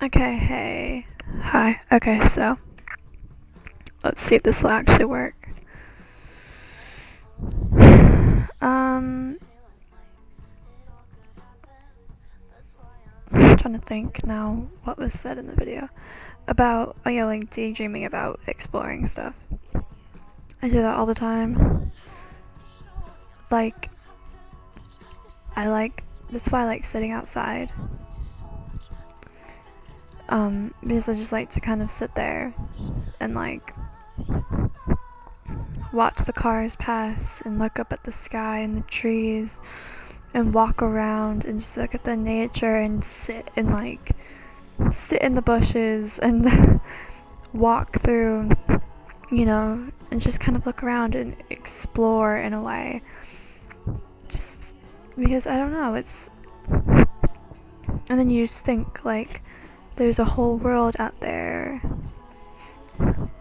Okay, hey. Hi. Okay, so let's see if this will actually work. Um, I'm trying to think now what was said in the video about, oh yeah, like daydreaming about exploring stuff. I do that all the time. Like, that's why I like sitting outside. Because I just like to kind of sit there and like watch the cars pass and look up at the sky and the trees and walk around and just look at the nature and sit in the bushes and walk through, and just kind of look around and explore in a way. Just because I don't know, it's and then you just think like there's a whole world out there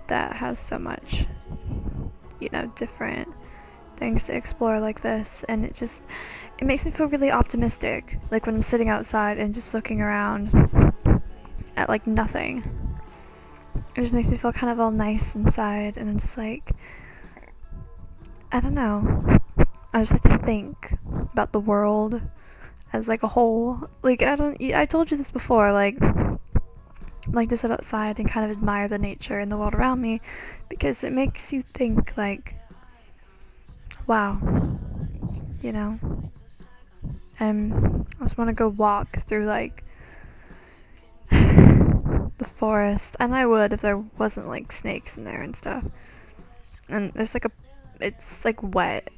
that has so much, different things to explore like this, and it makes me feel really optimistic, like when I'm sitting outside and just looking around at like nothing. It just makes me feel kind of all nice inside, and I'm just like, I don't know, I just like to think about the world as like a whole. Like I told you this before, like to sit outside and kind of admire the nature and the world around me, because it makes you think like, wow, you know. And I just want to go walk through like the forest, and I would if there wasn't like snakes in there and stuff. And it's like wet,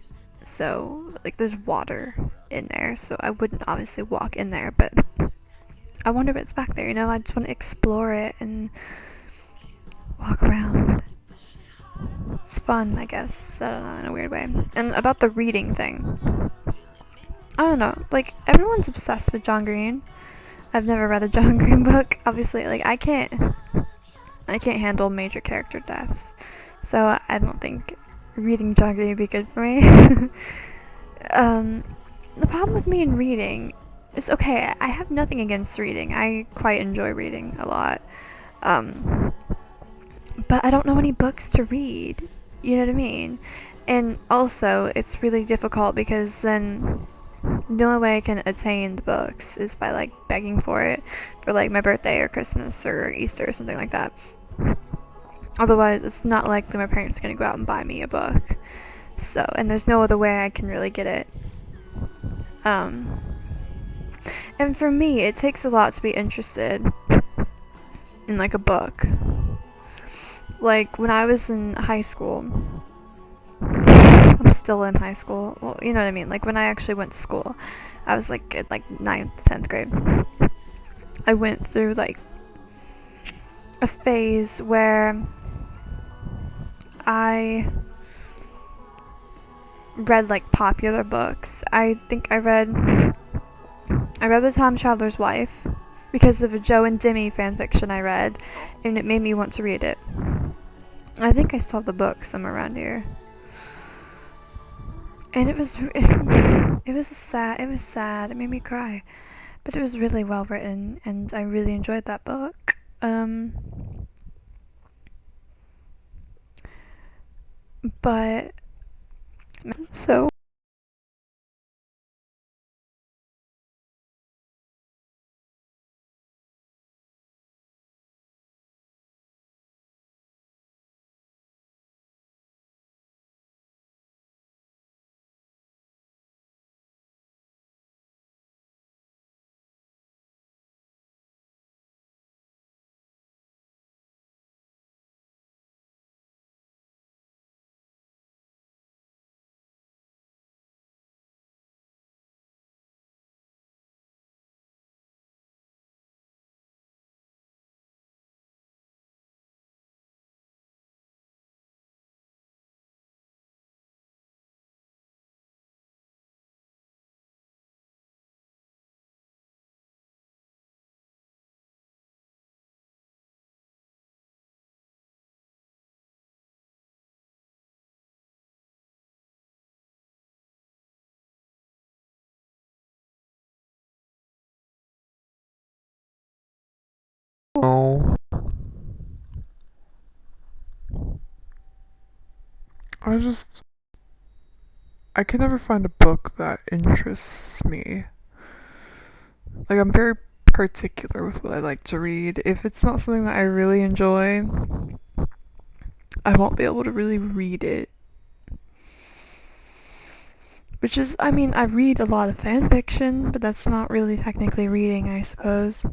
so like there's water in there, so I wouldn't obviously walk in there, but I wonder what's back there. I just want to explore it and walk around. It's fun, I guess. I don't know, in a weird way. And about the reading thing, I don't know. Like everyone's obsessed with John Green. I've never read a John Green book. Obviously, like I can't handle major character deaths, so I don't think reading John Green would be good for me. um, the problem with me in reading is, okay, I have nothing against reading. I quite enjoy reading a lot. But I don't know any books to read. You know what I mean? And also, it's really difficult because then the only way I can attain the books is by like begging for it for like my birthday or Christmas or Easter or something like that. Otherwise, it's not likely my parents are going to go out and buy me a book. So, and there's no other way I can really get it. Um, and for me, it takes a lot to be interested in like a book. Like when I was in high school, I'm still in high school. Well, you know what I mean? Like when I actually went to school, I was like in like 9th, 10th grade. I went through like a phase where I read like popular books. I read The Time Traveler's Wife because of a Joe and Demi fanfiction I read, and it made me want to read it. I think I still have the book somewhere around here. And it was sad. It made me cry. But it was really well written, and I really enjoyed that book. But so know. I just I can never find a book that interests me. Like, I'm very particular with what I like to read. If it's not something that I really enjoy, I won't be able to really read it. Which is, I mean, I read a lot of fan fiction, but that's not really technically reading, I suppose.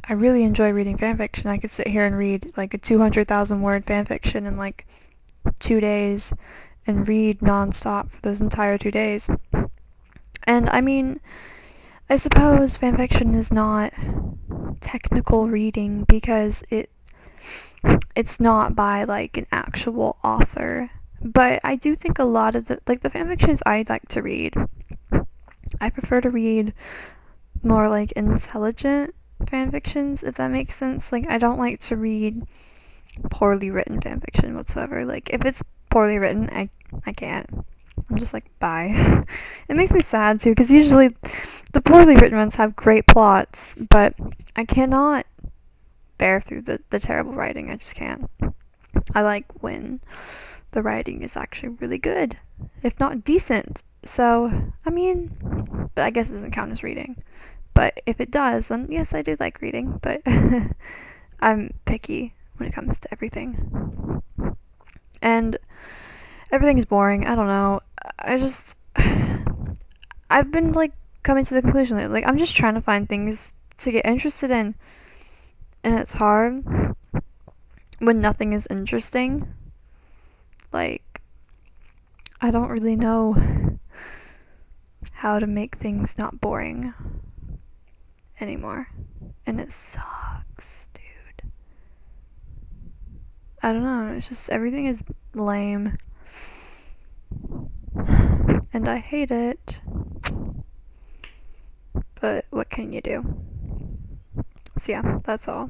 I really enjoy reading fan fiction. I could sit here and read like a 200,000 word fan fiction in like 2 days and read nonstop for those entire 2 days. And I mean, I suppose fanfiction is not technical reading because it's not by like an actual author. But I do think a lot of the fanfictions I like to read, I prefer to read more like intelligent fanfictions, if that makes sense. Like, I don't like to read poorly written fanfiction whatsoever. Like, if it's poorly written, I can't. I'm just like, bye. It makes me sad too, because usually the poorly written ones have great plots, but I cannot bear through the terrible writing. I just can't. I like when the writing is actually really good, if not decent. So, I mean, but I guess it doesn't count as reading. But if it does, then yes, I do like reading, but I'm picky when it comes to everything. And everything is boring. I don't know. I've been like coming to the conclusion that like I'm just trying to find things to get interested in, and it's hard when nothing is interesting. Like, I don't really know how to make things not boring anymore, and it sucks, dude. I don't know. It's just everything is lame, and I hate it. But what can you do? So yeah, that's all.